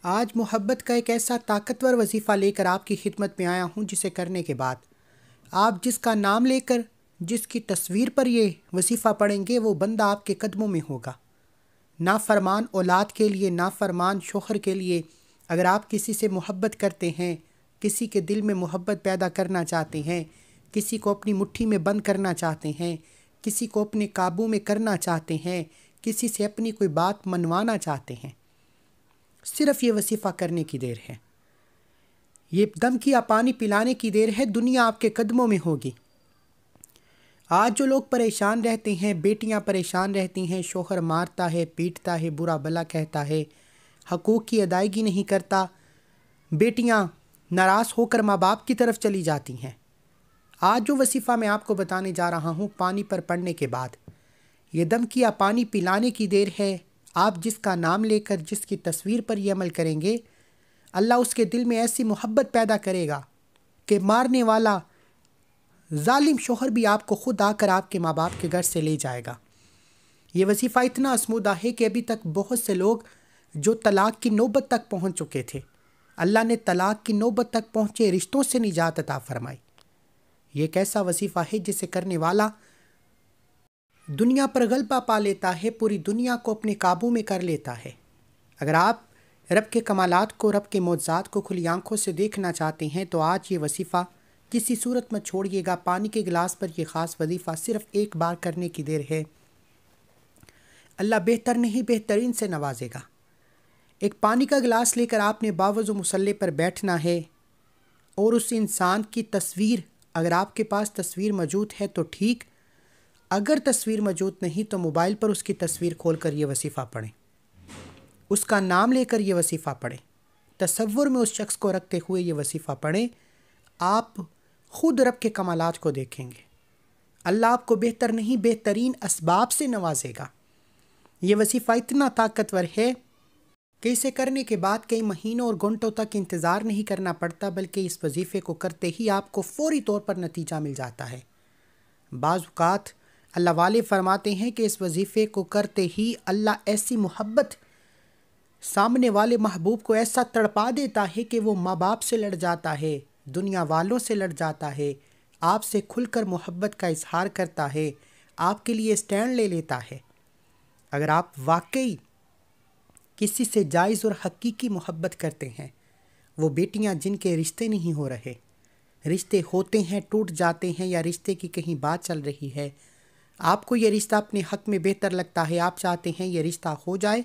آج محبت کا ایک ایسا طاقتور وظیفہ لے کر آپ کی خدمت میں آیا ہوں جسے کرنے کے بعد آپ جس کا نام لے کر جس کی تصویر پر یہ وظیفہ پڑھیں گے وہ بندہ آپ کے قدموں میں ہوگا۔ نافرمان اولاد کے لیے، نافرمان شوہر کے لیے اگر آپ کسی سے محبت کرتے ہیں، کسی کے دل میں محبت پیدا کرنا چاہتے ہیں، کسی کو اپنی مٹھی میں بند کرنا چاہتے ہیں، کسی کو اپنے قابو میں کرنا چاہتے ہیں، کسی سے اپنی کوئی بات منوانا چاہتے ہیں، صرف یہ وظیفہ کرنے کی دیر ہے۔ یہ دم کیا پانی پلانے کی دیر ہے، دنیا آپ کے قدموں میں ہوگی۔ آج جو لوگ پریشان رہتے ہیں، بیٹیاں پریشان رہتی ہیں، شوہر مارتا ہے، پیٹتا ہے، برا بھلا کہتا ہے، حقوق کی ادائیگی نہیں کرتا، بیٹیاں ناراض ہو کر ماں باپ کی طرف چلی جاتی ہیں۔ آج جو وظیفہ میں آپ کو بتانے جا رہا ہوں پانی پر پڑنے کے بعد، یہ دم کیا پانی پلانے کی دیر ہے۔ آپ جس کا نام لے کر جس کی تصویر پر یہ عمل کریں گے، اللہ اس کے دل میں ایسی محبت پیدا کرے گا کہ مارنے والا ظالم شوہر بھی آپ کو خود آ کر آپ کے ماں باپ کے گھر سے لے جائے گا۔ یہ وظیفہ اتنا اسمودہ ہے کہ ابھی تک بہت سے لوگ جو طلاق کی نوبت تک پہنچ چکے تھے، اللہ نے طلاق کی نوبت تک پہنچے رشتوں سے نجات عطا فرمائی۔ یہ ایک ایسا وظیفہ ہے جسے کرنے والا دنیا پر غلبہ پا لیتا ہے، پوری دنیا کو اپنے قابو میں کر لیتا ہے۔ اگر آپ رب کے کمالات کو، رب کے معجزات کو کھلی آنکھوں سے دیکھنا چاہتے ہیں تو آج یہ وظیفہ کسی صورت میں چھوڑیے گا۔ پانی کے گلاس پر یہ خاص وظیفہ صرف ایک بار کرنے کی دیر ہے، اللہ بہتر نہیں بہترین سے نوازے گا۔ ایک پانی کا گلاس لے کر آپ نے باوضو مصلی پر بیٹھنا ہے اور اس انسان کی تصویر، اگر آپ کے پاس تصویر موجود ہے تو ٹھیک، اگر تصویر موجود نہیں تو موبائل پر اس کی تصویر کھول کر یہ وظیفہ پڑھیں، اس کا نام لے کر یہ وظیفہ پڑھیں، تصور میں اس شخص کو رکھتے ہوئے یہ وظیفہ پڑھیں۔ آپ خود رب کے کمالات کو دیکھیں گے، اللہ آپ کو بہتر نہیں بہترین اسباب سے نوازے گا۔ یہ وظیفہ اتنا طاقتور ہے کہ اسے کرنے کے بعد کئی مہینوں اور گھنٹوں تک انتظار نہیں کرنا پڑتا، بلکہ اس وظیفے کو کرتے ہی آپ کو فوری طور پر نتیجہ مل جاتا ہے۔ بعض اوقات اللہ والے فرماتے ہیں کہ اس وظیفے کو کرتے ہی اللہ ایسی محبت سامنے والے محبوب کو ایسا تڑپا دیتا ہے کہ وہ ماں باپ سے لڑ جاتا ہے، دنیا والوں سے لڑ جاتا ہے، آپ سے کھل کر محبت کا اظہار کرتا ہے، آپ کے لیے سٹینڈ لے لیتا ہے۔ اگر آپ واقعی کسی سے جائز اور حقیقی محبت کرتے ہیں، وہ بیٹیاں جن کے رشتے نہیں ہو رہے، رشتے ہوتے ہیں ٹوٹ جاتے ہیں، یا رشتے کی کہیں بات چل رہی ہے، آپ کو یہ رشتہ اپنے حق میں بہتر لگتا ہے، آپ چاہتے ہیں یہ رشتہ ہو جائے،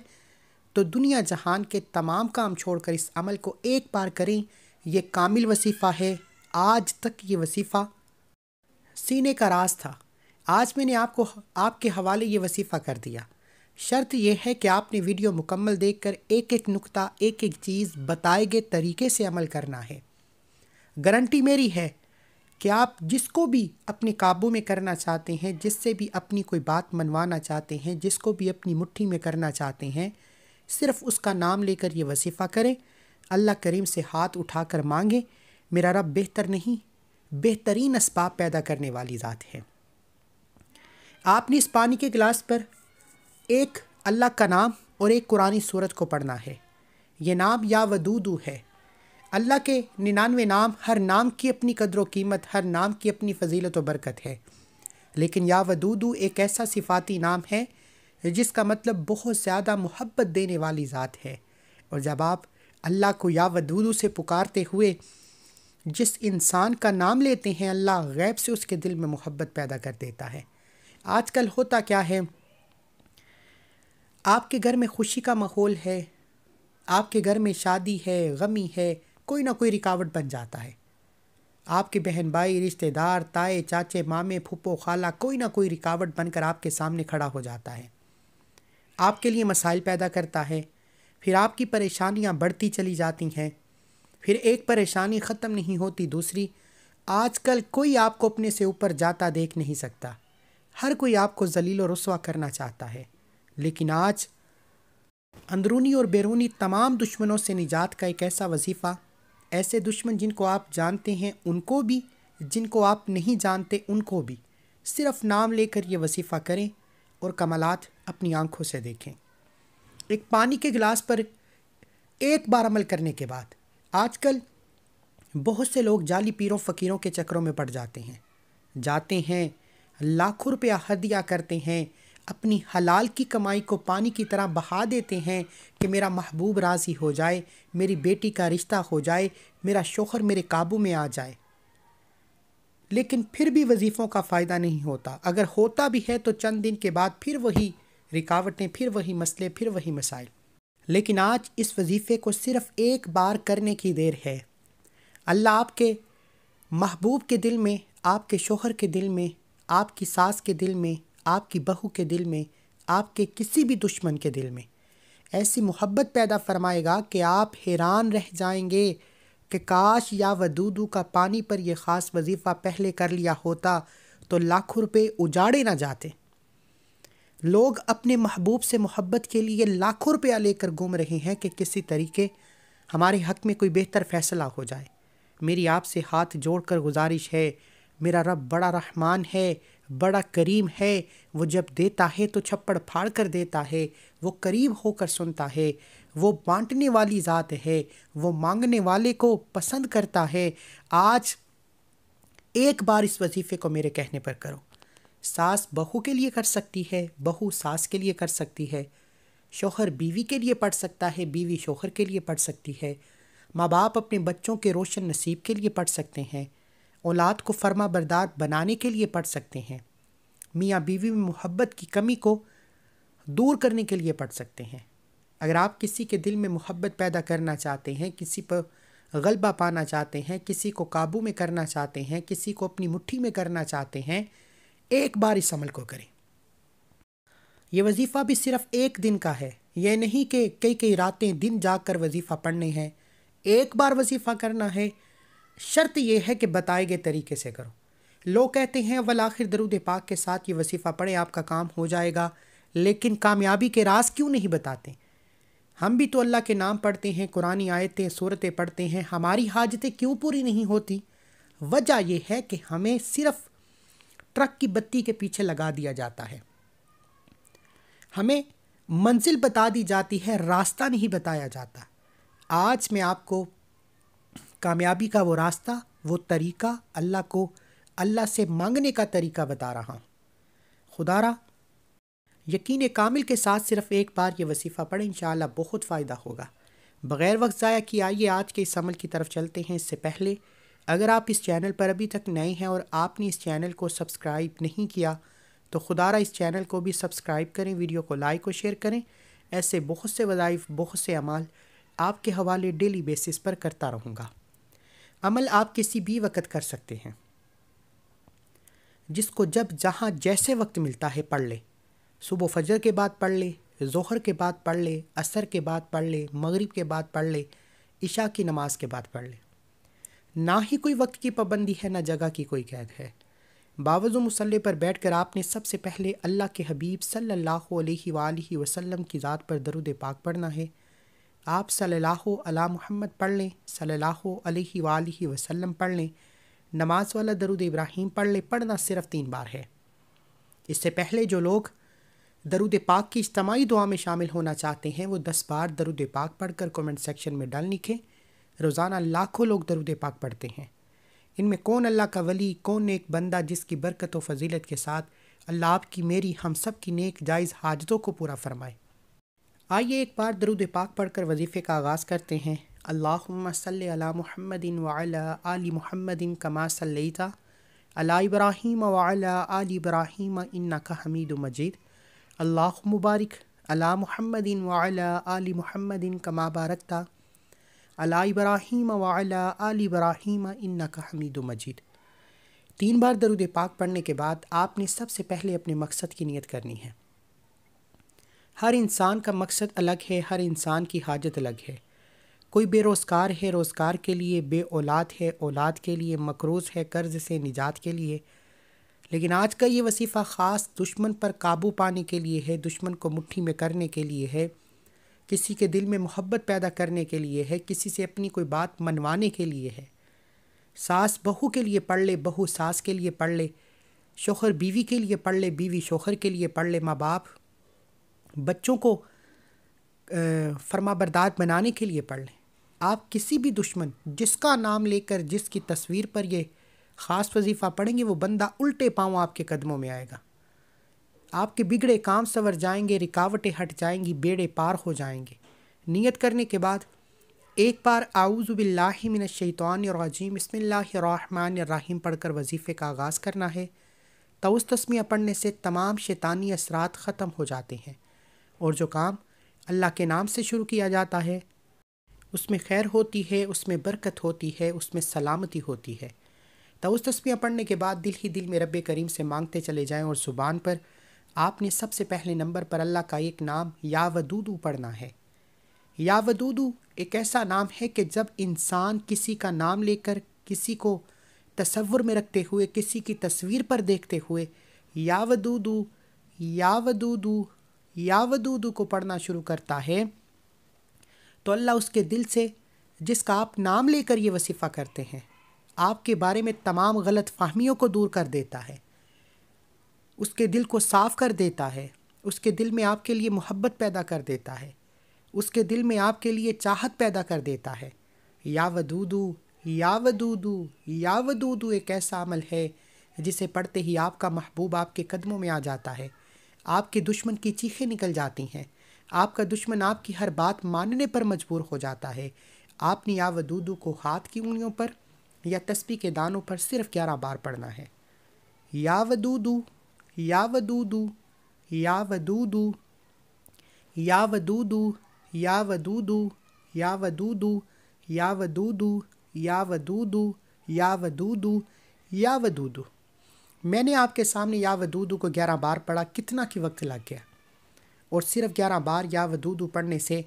تو دنیا جہان کے تمام کام چھوڑ کر اس عمل کو ایک بار کریں۔ یہ کامل وظیفہ ہے۔ آج تک یہ وظیفہ سینے کا راز تھا، آج میں نے آپ کے حوالے یہ وظیفہ کر دیا۔ شرط یہ ہے کہ آپ نے ویڈیو مکمل دیکھ کر ایک ایک نقطہ، ایک ایک چیز بتائے گئے طریقے سے عمل کرنا ہے۔ گارنٹی میری ہے کہ آپ جس کو بھی اپنے قابو میں کرنا چاہتے ہیں، جس سے بھی اپنی کوئی بات منوانا چاہتے ہیں، جس کو بھی اپنی مٹھی میں کرنا چاہتے ہیں، صرف اس کا نام لے کر یہ وظیفہ کریں، اللہ کریم سے ہاتھ اٹھا کر مانگیں۔ میرا رب بہتر نہیں بہترین اسباب پیدا کرنے والی ذات ہے۔ آپ نے اس پانی کے گلاس پر ایک اللہ کا نام اور ایک قرآنی سورت کو پڑھنا ہے۔ یہ نام یا ودودو ہے۔ اللہ کے 99 نام، ہر نام کی اپنی قدر و قیمت، ہر نام کی اپنی فضیلت و برکت ہے، لیکن یا ودودو ایک ایسا صفاتی نام ہے جس کا مطلب بہت زیادہ محبت دینے والی ذات ہے۔ اور جب آپ اللہ کو یا ودودو سے پکارتے ہوئے جس انسان کا نام لیتے ہیں، اللہ غیب سے اس کے دل میں محبت پیدا کر دیتا ہے۔ آج کل ہوتا کیا ہے، آپ کے گھر میں خوشی کا ماحول ہے، آپ کے گھر میں شادی ہے، غمی ہے، کوئی نہ کوئی رکاوٹ بن جاتا ہے۔ آپ کے بہن بھائی، رشتہ دار، تائے چاچے، مامے، پھپھو، خالہ، کوئی نہ کوئی رکاوٹ بن کر آپ کے سامنے کھڑا ہو جاتا ہے، آپ کے لیے مسائل پیدا کرتا ہے، پھر آپ کی پریشانیاں بڑھتی چلی جاتی ہیں، پھر ایک پریشانی ختم نہیں ہوتی دوسری۔ آج کل کوئی آپ کو اپنے سے اوپر جاتا دیکھ نہیں سکتا، ہر کوئی آپ کو ذلیل و رسوا کرنا چاہتا ہے، لیکن آج اندرونی اور بیرونی تمام دشمنوں سے نجات کا ایک ایسا وظیفہ، ایسے دشمن جن کو آپ جانتے ہیں ان کو بھی، جن کو آپ نہیں جانتے ان کو بھی، صرف نام لے کر یہ وظیفہ کریں اور کمالات اپنی آنکھوں سے دیکھیں۔ ایک پانی کے گلاس پر ایک بار عمل کرنے کے بعد۔ آج کل بہت سے لوگ جعلی پیروں فقیروں کے چکروں میں پڑ جاتے ہیں، لاکھوں روپیہ ہدیہ کرتے ہیں، اپنی حلال کی کمائی کو پانی کی طرح بہا دیتے ہیں کہ میرا محبوب راضی ہو جائے، میری بیٹی کا رشتہ ہو جائے، میرا شوہر میرے قابو میں آ جائے۔ لیکن پھر بھی وظیفوں کا فائدہ نہیں ہوتا، اگر ہوتا بھی ہے تو چند دن کے بعد پھر وہی رکاوٹیں، پھر وہی مسئلے، پھر وہی مسائل۔ لیکن آج اس وظیفے کو صرف ایک بار کرنے کی دیر ہے۔ اللہ آپ کے محبوب کے دل میں، آپ کے شوہر کے دل میں، آپ کی ساس کے دل میں، آپ کی بہو کے دل میں، آپ کے کسی بھی دشمن کے دل میں ایسی محبت پیدا فرمائے گا کہ آپ حیران رہ جائیں گے کہ کاش یا ودودو کا پانی پر یہ خاص وظیفہ پہلے کر لیا ہوتا تو لاکھوں روپے اجاڑے نہ جاتے۔ لوگ اپنے محبوب سے محبت کے لیے لاکھوں روپیہ لے کر گھوم رہے ہیں کہ کسی طریقے ہمارے حق میں کوئی بہتر فیصلہ ہو جائے۔ میری آپ سے ہاتھ جوڑ کر گزارش ہے، میرا رب بڑا رحمان ہے، بڑا کریم ہے، وہ جب دیتا ہے تو چھپڑ پھاڑ کر دیتا ہے، وہ قریب ہو کر سنتا ہے، وہ بانٹنے والی ذات ہے، وہ مانگنے والے کو پسند کرتا ہے۔ آج ایک بار اس وظیفے کو میرے کہنے پر کرو۔ ساس بہو کے لیے کر سکتی ہے، بہو ساس کے لیے کر سکتی ہے، شوہر بیوی کے لیے پڑھ سکتا ہے، بیوی شوہر کے لیے پڑھ سکتی ہے، ماں باپ اپنے بچوں کے روشن نصیب کے لیے پڑھ سکتے ہیں، اولاد کو فرما بردار بنانے کے لیے پڑھ سکتے ہیں، میاں بیوی میں محبت کی کمی کو دور کرنے کے لیے پڑھ سکتے ہیں۔ اگر آپ کسی کے دل میں محبت پیدا کرنا چاہتے ہیں، کسی پر غلبہ پانا چاہتے ہیں، کسی کو قابو میں کرنا چاہتے ہیں، کسی کو اپنی مٹھی میں کرنا چاہتے ہیں، ایک بار اس عمل کو کریں۔ یہ وظیفہ بھی صرف ایک دن کا ہے، یہ نہیں کہ کئی راتیں دن جاگ کر وظیفہ پڑھنے ہیں، ایک بار وظیفہ کرنا ہے۔ شرط یہ ہے کہ بتائے گئے طریقے سے کرو۔ لوگ کہتے ہیں والآخر درود پاک کے ساتھ یہ وظیفہ پڑھیں آپ کا کام ہو جائے گا، لیکن کامیابی کے راز کیوں نہیں بتاتے؟ ہم بھی تو اللہ کے نام پڑھتے ہیں، قرآنی آیتیں سورتیں پڑھتے ہیں، ہماری حاجتیں کیوں پوری نہیں ہوتی؟ وجہ یہ ہے کہ ہمیں صرف ٹرک کی بتی کے پیچھے لگا دیا جاتا ہے، ہمیں منزل بتا دی جاتی ہے، راستہ نہیں بتایا جاتا۔ آج میں آپ کو کامیابی کا وہ راستہ، وہ طریقہ، اللہ سے مانگنے کا طریقہ بتا رہا ہوں۔ خدا را یقین کامل کے ساتھ صرف ایک بار یہ وظیفہ پڑھیں، انشاءاللہ بہت فائدہ ہوگا۔ بغیر وقت ضائع کیے آئیے آج کے اس عمل کی طرف چلتے ہیں۔ اس سے پہلے اگر آپ اس چینل پر ابھی تک نئے ہیں اور آپ نے اس چینل کو سبسکرائب نہیں کیا تو خدا را اس چینل کو بھی سبسکرائب کریں، ویڈیو کو لائک و شیئر کریں۔ ایسے بہت سے وظائف، بہت سے اعمال آپ کے حوالے ڈیلی بیسس پر کرتا رہوں گا۔ عمل آپ کسی بھی وقت کر سکتے ہیں، جس کو جب جہاں جیسے وقت ملتا ہے پڑھ لے۔ صبح فجر کے بعد پڑھ لے، ظہر کے بعد پڑھ لے، عصر کے بعد پڑھ لے، مغرب کے بعد پڑھ لے، عشاء کی نماز کے بعد پڑھ لے۔ نہ ہی کوئی وقت کی پابندی ہے، نہ جگہ کی کوئی قید ہے۔ باوضو مصلی پر بیٹھ کر آپ نے سب سے پہلے اللہ کے حبیب صلی اللہ علیہ وآلہ وسلم کی ذات پر درود پاک پڑھنا ہے۔ آپ صلی اللہ علی محمد پڑھ لیں، صلی اللہ علیہ وآلہ وسلم پڑھ لیں، نماز والا درود ابراہیم پڑھ لیں۔ پڑھنا صرف 3 بار ہے۔ اس سے پہلے جو لوگ درود پاک کی اجتماعی دعا میں شامل ہونا چاہتے ہیں وہ 10 بار درود پاک پڑھ کر کومنٹ سیکشن میں ڈال لکھیں۔ روزانہ لاکھوں لوگ درود پاک پڑھتے ہیں، ان میں کون اللہ کا ولی، کون نیک بندہ جس کی برکت و فضیلت کے ساتھ اللہ آپ کی، میری، ہم سب کی نیک جائز حاجتوں کو پورا فرمائے۔ آئیے ایک بار درود پاک پڑھ کر وظیفے کا آغاز کرتے ہیں۔ اللہم صلی علی محمد وعلی آل محمد کما صلیت علی ابراہیم وعلی آل ابراہیم انک حمید مجید۔ اللہم بارک علی محمد وعلی آل محمد کما بارکت علی ابراہیم وعلی آل ابراہیم انک حمید مجید۔ 3 بار درود پاک پڑھنے کے بعد آپ نے سب سے پہلے اپنے مقصد کی نیت کرنی ہے۔ ہر انسان کا مقصد الگ ہے، ہر انسان کی حاجت الگ ہے۔ کوئی بے روزگار ہے، روزگار کے لیے، بے اولاد ہے، اولاد کے لیے، مقروض ہے، قرض سے نجات کے لیے۔ لیکن آج کا یہ وظیفہ خاص دشمن پر قابو پانے کے لیے ہے، دشمن کو مٹھی میں کرنے کے لیے ہے، کسی کے دل میں محبت پیدا کرنے کے لیے ہے، کسی سے اپنی کوئی بات منوانے کے لیے ہے۔ ساس بہو کے لیے پڑھ لے، بہو ساس کے لیے پڑھ لے، شوہر بیوی کے لیے پڑھ لے، بیوی شوہر کے لیے پڑھ لے، ماں باپ بچوں کو فرما بردار بنانے کے لیے پڑھ لیں۔ آپ کسی بھی دشمن جس کا نام لے کر جس کی تصویر پر یہ خاص وظیفہ پڑھیں گے وہ بندہ الٹے پاؤں آپ کے قدموں میں آئے گا۔ آپ کے بگڑے کام سنور جائیں گے، رکاوٹیں ہٹ جائیں گی، بیڑے پار ہو جائیں گے۔ نیت کرنے کے بعد ایک بار اعوذ باللہ من الشیطان الرجیم بسم اللہ الرحمن الرحیم پڑھ کر وظیفے کا آغاز کرنا ہے۔ تو اس تسمیہ پڑھنے سے تمام شیطانی اثرات ختم ہو جاتے ہیں، اور جو کام اللہ کے نام سے شروع کیا جاتا ہے اس میں خیر ہوتی ہے، اس میں برکت ہوتی ہے، اس میں سلامتی ہوتی ہے۔ تو اس تسمیہ پڑھنے کے بعد دل ہی دل میں رب کریم سے مانگتے چلے جائیں، اور زبان پر آپ نے سب سے پہلے نمبر پر اللہ کا ایک نام یا ودودو پڑھنا ہے۔ یا ودودو ایک ایسا نام ہے کہ جب انسان کسی کا نام لے کر کسی کو تصور میں رکھتے ہوئے، کسی کی تصویر پر دیکھتے ہوئے یا ودودو یا ودودو یا ودودو کو پڑھنا شروع کرتا ہے تو اللہ اس کے دل سے، جس کا آپ نام لے کر یہ وظیفہ کرتے ہیں، آپ کے بارے میں تمام غلط فہمیوں کو دور کر دیتا ہے، اس کے دل کو صاف کر دیتا ہے، اس کے دل میں آپ کے لیے محبت پیدا کر دیتا ہے، اس کے دل میں آپ کے لیے چاہت پیدا کر دیتا ہے۔ یا ودودو یا ودودو یا ودودو ایک ایسا عمل ہے جسے پڑھتے ہی آپ کا محبوب آپ کے قدموں میں آ جاتا ہے، آپ کے دشمن کی چیخیں نکل جاتی ہیں، آپ کا دشمن آپ کی ہر بات ماننے پر مجبور ہو جاتا ہے۔ آپ نے یا ودودو کو ہاتھ کی انگلیوں پر یا تسبیح کے دانوں پر صرف 11 بار پڑھنا ہے۔ یا ودودو یا ودودو یا ودودو یا ودودو یا ودودو یا ودودو یا ودودو یا ودودو یا ودودو یا ودودو۔ میں نے آپ کے سامنے یا ودودو کو 11 بار پڑھا، کتنا کی وقت لگ گیا؟ اور صرف 11 بار یا ودودو پڑھنے سے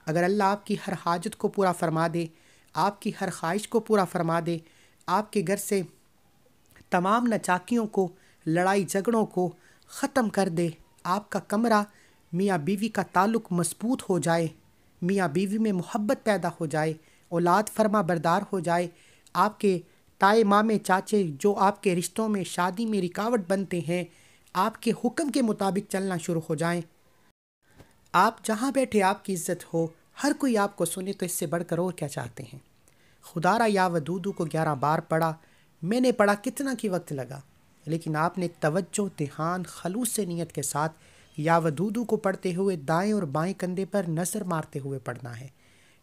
اگر اللہ آپ کی ہر حاجت کو پورا فرما دے، آپ کی ہر خواہش کو پورا فرما دے، آپ کے گھر سے تمام نچاکیوں کو، لڑائی جھگڑوں کو ختم کر دے، آپ کا کمرہ میاں بیوی کا تعلق مضبوط ہو جائے، میاں بیوی میں محبت پیدا ہو جائے، اولاد فرما بردار ہو جائے، آپ کے تائے مامے چاچے جو آپ کے رشتوں میں شادی میں رکاوٹ بنتے ہیں آپ کے حکم کے مطابق چلنا شروع ہو جائیں، آپ جہاں بیٹھے آپ کی عزت ہو، ہر کوئی آپ کو سنے، تو اس سے بڑھ کر اور کیا چاہتے ہیں؟ خدا را یا ودودو کو 11 بار پڑھا، میں نے پڑھا، کتنا کی وقت لگا، لیکن آپ نے توجہ، دھیان، خلوص سے نیت کے ساتھ یا ودودو کو پڑھتے ہوئے دائیں اور بائیں کندھے پر نظر مارتے ہوئے پڑھنا ہے۔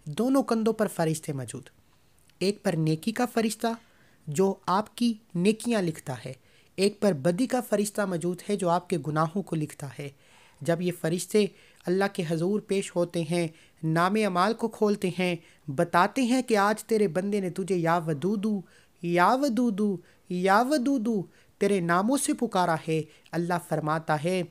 دونوں کندھوں پر فرشتے موجود، ایک پر نیکی کا فرشتہ جو آپ کی نیکیاں لکھتا ہے، ایک پر بدی کا فرشتہ موجود ہے جو آپ کے گناہوں کو لکھتا ہے۔ جب یہ فرشتے اللہ کے حضور پیش ہوتے ہیں، نام اعمال کو کھولتے ہیں، بتاتے ہیں کہ آج تیرے بندے نے تجھے یا ودودو یا ودودو یا ودودو تیرے ناموں سے پکارا ہے، اللہ فرماتا ہے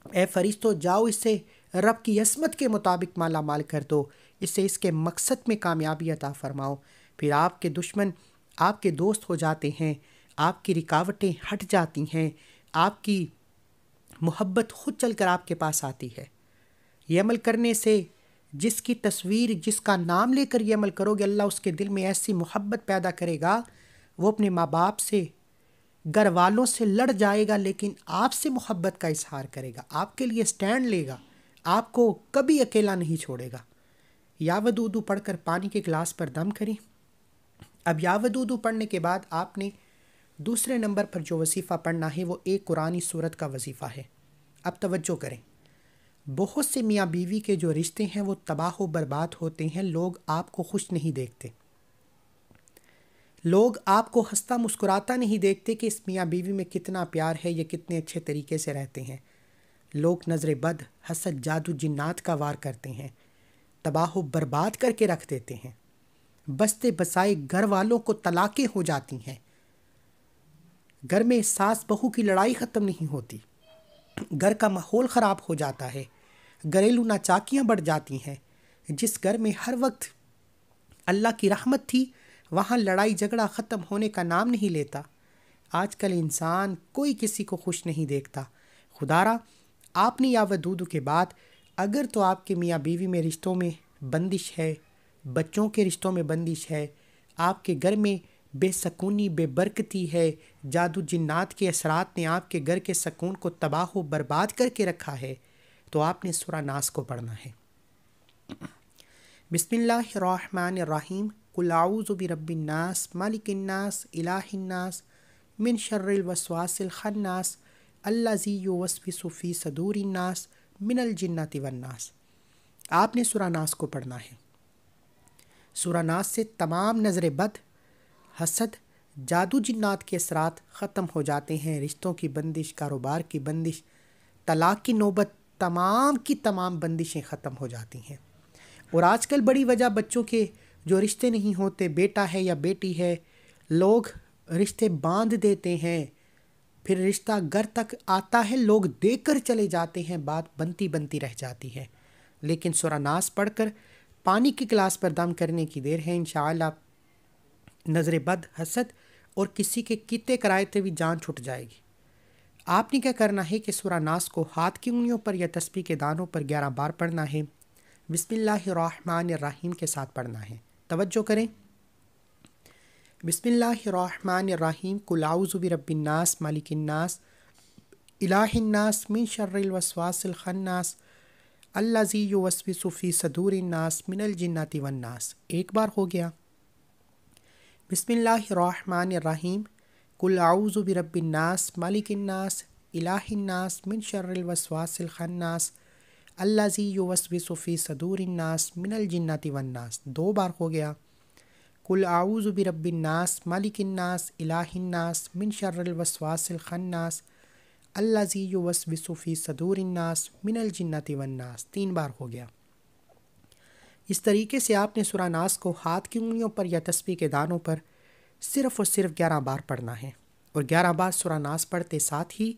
اے فرشتوں جاؤ اسے رب کی عصمت کے مطابق مالا مال کر دو، اسے اس کے مقصد میں کامیابی عطا فرماؤ۔ پھر آپ کے دشمن آپ کے دوست ہو جاتے ہیں، آپ کی رکاوٹیں ہٹ جاتی ہیں، آپ کی محبت خود چل کر آپ کے پاس آتی ہے۔ یہ عمل کرنے سے جس کی تصویر، جس کا نام لے کر یہ عمل کرو گے، اللہ اس کے دل میں ایسی محبت پیدا کرے گا، وہ اپنے ماں باپ سے، گھر والوں سے لڑ جائے گا، لیکن آپ سے محبت کا اظہار کرے گا، آپ کے لیے سٹینڈ لے گا، آپ کو کبھی اکیلا نہیں چھوڑے گا۔ یا ودودو پڑھ کر پانی کے گلاس پر دم کریں۔ اب یا ودودو پڑھنے کے بعد آپ نے دوسرے نمبر پر جو وظیفہ پڑھنا ہے وہ ایک قرآنی سورت کا وظیفہ ہے۔ اب توجہ کریں، بہت سے میاں بیوی کے جو رشتے ہیں وہ تباہ و برباد ہوتے ہیں، لوگ آپ کو خوش نہیں دیکھتے، لوگ آپ کو ہنستا مسکراتا نہیں دیکھتے کہ اس میاں بیوی میں کتنا پیار ہے، یہ کتنے اچھے طریقے سے رہتے ہیں۔ لوگ نظر بد، حسد، جادو، جنات کا وار کرتے ہیں، تباہ و برباد کر کے رکھ دیتے ہیں، بستے بسائے گھر والوں کو طلاقیں ہو جاتی ہیں، گھر میں ساس بہو کی لڑائی ختم نہیں ہوتی، گھر کا ماحول خراب ہو جاتا ہے، گھریلو ناچاکیاں بڑھ جاتی ہیں۔ جس گھر میں ہر وقت اللہ کی رحمت تھی وہاں لڑائی جھگڑا ختم ہونے کا نام نہیں لیتا۔ آج کل انسان کوئی کسی کو خوش نہیں دیکھتا۔ خدارا آپ نے یا ودودو کے بعد اگر تو آپ کے میاں بیوی میں رشتوں میں بندش ہے، بچوں کے رشتوں میں بندش ہے، آپ کے گھر میں بے سکونی، بے برکتی ہے، جادو جنات کے اثرات نے آپ کے گھر کے سکون کو تباہ و برباد کر کے رکھا ہے، تو آپ نے سورہ ناس کو پڑھنا ہے۔ بسم اللہ الرحمن الرحیم قل اعوذ برب الناس مالک الناس الہ الناس من شر الوسواس الخناس الذی یوسوس فی صدور الناس من الجنۃ والناس۔ آپ نے سورہ ناس کو پڑھنا ہے۔ سورہ ناس سے تمام نظر بد، حسد، جادو جنات کے اثرات ختم ہو جاتے ہیں۔ رشتوں کی بندش، کاروبار کی بندش، طلاق کی نوبت، تمام کی تمام بندشیں ختم ہو جاتی ہیں۔ اور آج کل بڑی وجہ بچوں کے جو رشتے نہیں ہوتے، بیٹا ہے یا بیٹی ہے، لوگ رشتے باندھ دیتے ہیں، پھر رشتہ گھر تک آتا ہے، لوگ دے کر چلے جاتے ہیں، بات بنتی بنتی رہ جاتی ہے۔ لیکن سورہ ناس پڑھ کر پانی کی گلاس پر دم کرنے کی دیر ہے، انشاءاللہ نظر بد، حسد اور کسی کے کیتے کرائے بھی جان چھٹ جائے گی۔ آپ نے کیا کرنا ہے کہ سورہ ناس کو ہاتھ کی انگلیوں پر یا تسبیح کے دانوں پر 11 بار پڑھنا ہے۔ بسم اللہ الرحمن الرحیم کے ساتھ پڑھنا ہے۔ توجہ کریں۔ بسم اللہ الرحمن الرحیم قل اعوذ برب الناس مالک الناس الہ الناس من شر الوسواس الخناس الذی یوسوس فی صدور الناس من الجنۃ والناس۔ ایک بار ہو گیا۔ بسم اللہ الرحمن الرحیم قل اعوذ برب الناس مالک الناس الہ الناس من شر الوسواس الخناس الذی یوسوس فی صدور الناس من الجنۃ والناس۔ دو بار ہو گیا۔ قل اعوذ برب الناس مالک الناس الہ الناس من شر الوسواس الخناس الذی یوسوس فی صدور الناس من الجنۃ والناس۔ 3 بار ہو گیا۔ اس طریقے سے آپ نے سورہ ناس کو ہاتھ کی انگلیوں پر یا تسبیح کے دانوں پر صرف اور صرف 11 بار پڑھنا ہے، اور 11 بار سورہ ناس پڑھتے ساتھ ہی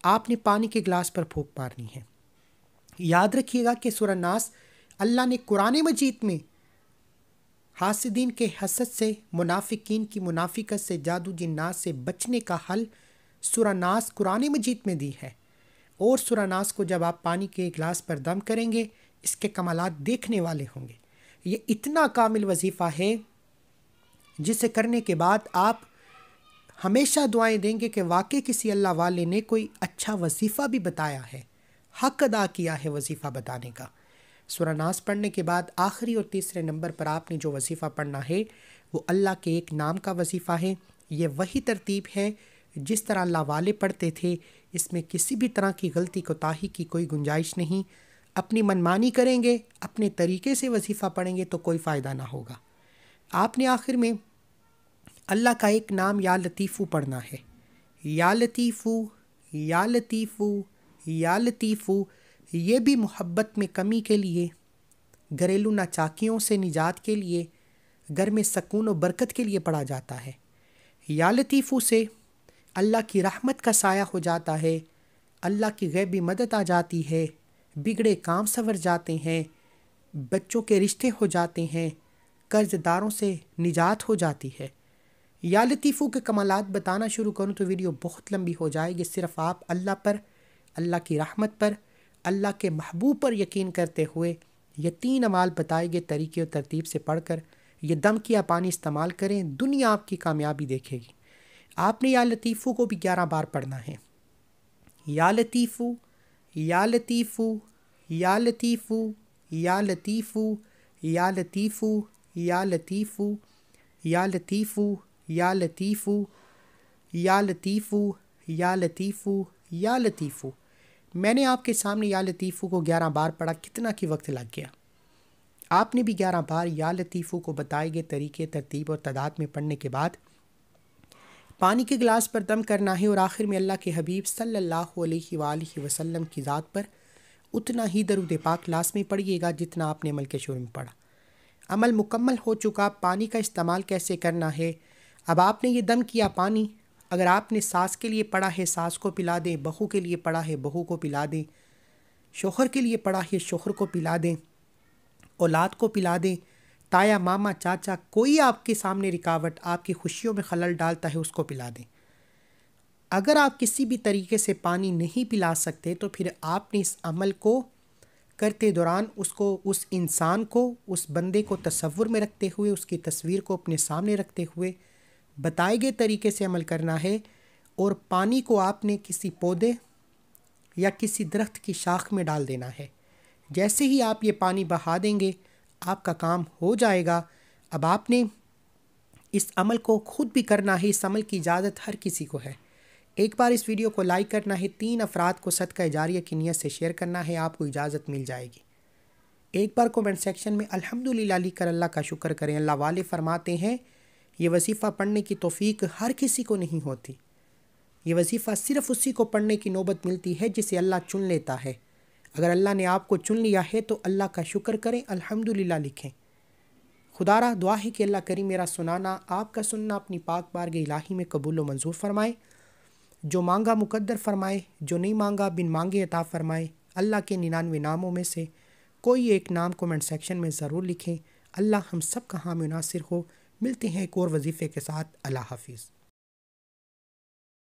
آپ نے پانی کے گلاس پر پھونک مارنی ہے۔ یاد رکھیے گا کہ سورہ ناس اللہ نے قرآن مجید میں حاسدین کے حسد سے، منافقین کی منافقت سے، جادو جنات سے بچنے کا حل سورہ ناس قرآن مجید میں دی ہے۔ اور سورہ ناس کو جب آپ پانی کے گلاس پر دم کریں گے، اس کے کمالات دیکھنے والے ہوں گے۔ یہ اتنا کامل وظیفہ ہے جسے کرنے کے بعد آپ ہمیشہ دعائیں دیں گے کہ واقعی کسی اللہ والے نے کوئی اچھا وظیفہ بھی بتایا ہے، حق ادا کیا ہے وظیفہ بتانے کا۔ سورہ ناس پڑھنے کے بعد آخری اور تیسرے نمبر پر آپ نے جو وظیفہ پڑھنا ہے وہ اللہ کے ایک نام کا وظیفہ ہے۔ یہ وہی ترتیب ہے جس طرح اللہ والے پڑھتے تھے، اس میں کسی بھی طرح کی غلطی کوتاہی کی کوئی گنجائش نہیں۔ اپنی منمانی کریں گے، اپنے طریقے سے وظیفہ پڑھیں گے تو کوئی فائدہ نہ ہوگا۔ آپ نے آخر میں اللہ کا ایک نام یا لطیفو پڑھنا ہے۔ یا لطیفو، یا لطیفو، یا لطیفو۔ یہ بھی محبت میں کمی کے لیے، گھریلو ناچاکیوں سے نجات کے لیے، گھر میں سکون و برکت کے لیے پڑھا جاتا ہے۔ یا لطیفو سے اللہ کی رحمت کا سایہ ہو جاتا ہے، اللہ کی غیبی مدد آ جاتی ہے، بگڑے کام سنور جاتے ہیں، بچوں کے رشتے ہو جاتے ہیں، قرض داروں سے نجات ہو جاتی ہے۔ یا لطیفو کے کمالات بتانا شروع کروں تو ویڈیو بہت لمبی ہو جائے گی۔ صرف آپ اللہ پر، اللہ کی رحمت پر، اللہ کے محبوب پر یقین کرتے ہوئے یہ 3 اعمال بتائے گئے طریقے اور ترتیب سے پڑھ کر یہ دم کیا پانی استعمال کریں، دنیا آپ کی کامیابی دیکھے گی۔ آپ نے یا لطیفو کو بھی 11 بار پڑھنا ہے۔ یا لطیفو، یا لطیفو، یا لطیفو، یا لطیفو، یا لطیفو، یا لطیفو، یا لطیفو، یا لطیفو، یا لطیفو، یا لطیفو، یا لطیفو۔ میں نے آپ کے سامنے یا لطیفو کو 11 بار پڑھا، کتنا کی وقت لگ گیا؟ آپ نے بھی 11 بار یا لطیفو کو بتائے گئے طریقے، ترتیب اور تعداد میں پڑھنے کے بعد پانی کے گلاس پر دم کرنا ہے، اور آخر میں اللہ کے حبیب صلی اللہ علیہ وآلہ وسلم کی ذات پر اتنا ہی درود پاک لازمی پڑھیے گا جتنا آپ نے عمل کے شروع میں پڑھا۔ عمل مکمل ہو چکا۔ پانی کا استعمال کیسے کرنا ہے؟ اب آپ نے یہ دم کیا پانی، اگر آپ نے ساس کے لیے پڑھا ہے ساس کو پلا دیں، بہو کے لیے پڑھا ہے بہو کو پلا دیں، شوہر کے لیے پڑھا ہے شوہر کو پلا دیں، اولاد کو پلا دیں، تایا، ماما، چاچا، کوئی آپ کے سامنے رکاوٹ آپ کی خوشیوں میں خلل ڈالتا ہے اس کو پلا دیں۔ اگر آپ کسی بھی طریقے سے پانی نہیں پلا سکتے تو پھر آپ نے اس عمل کو کرتے دوران اس انسان کو، اس بندے کو تصور میں رکھتے ہوئے، اس کی تصویر کو اپنے سامنے رکھتے ہوئے بتائے گئے طریقے سے عمل کرنا ہے، اور پانی کو آپ نے کسی پودے یا کسی درخت کی شاخ میں ڈال دینا ہے۔ جیسے ہی آپ یہ پانی بہا دیں گے آپ کا کام ہو جائے گا۔ اب آپ نے اس عمل کو خود بھی کرنا ہے، اس عمل کی اجازت ہر کسی کو ہے۔ ایک بار اس ویڈیو کو لائک کرنا ہے، 3 افراد کو صدقہ جاریہ کی نیت سے شیئر کرنا ہے، آپ کو اجازت مل جائے گی۔ ایک بار کومنٹ سیکشن میں الحمدللہ لکھ کر اللہ کا شکر کریں۔ اللہ والے فرماتے ہیں یہ وظیفہ پڑھنے کی توفیق ہر کسی کو نہیں ہوتی، یہ وظیفہ صرف اسی کو پڑھنے کی نوبت ملتی ہے جسے اللہ چن لیتا ہے۔ اگر اللہ نے آپ کو چن لیا ہے تو اللہ کا شکر کریں، الحمدللہ لکھیں۔ خدا را دعا ہے کہ اللہ کریم میرا سنانا، آپ کا سننا اپنی پاک بارگاہ الہی میں قبول و منظور فرمائے، جو مانگا مقدر فرمائے، جو نہیں مانگا بن مانگے عطا فرمائے۔ اللہ کے 99 ناموں میں سے کوئی ایک نام کومنٹ سیکشن میں ضرور لکھیں۔ اللہ ہم سب کا حامی و ناصر ہو۔ ملتے ہیں ایک اور وظیفے کے ساتھ۔ اللہ حافظ۔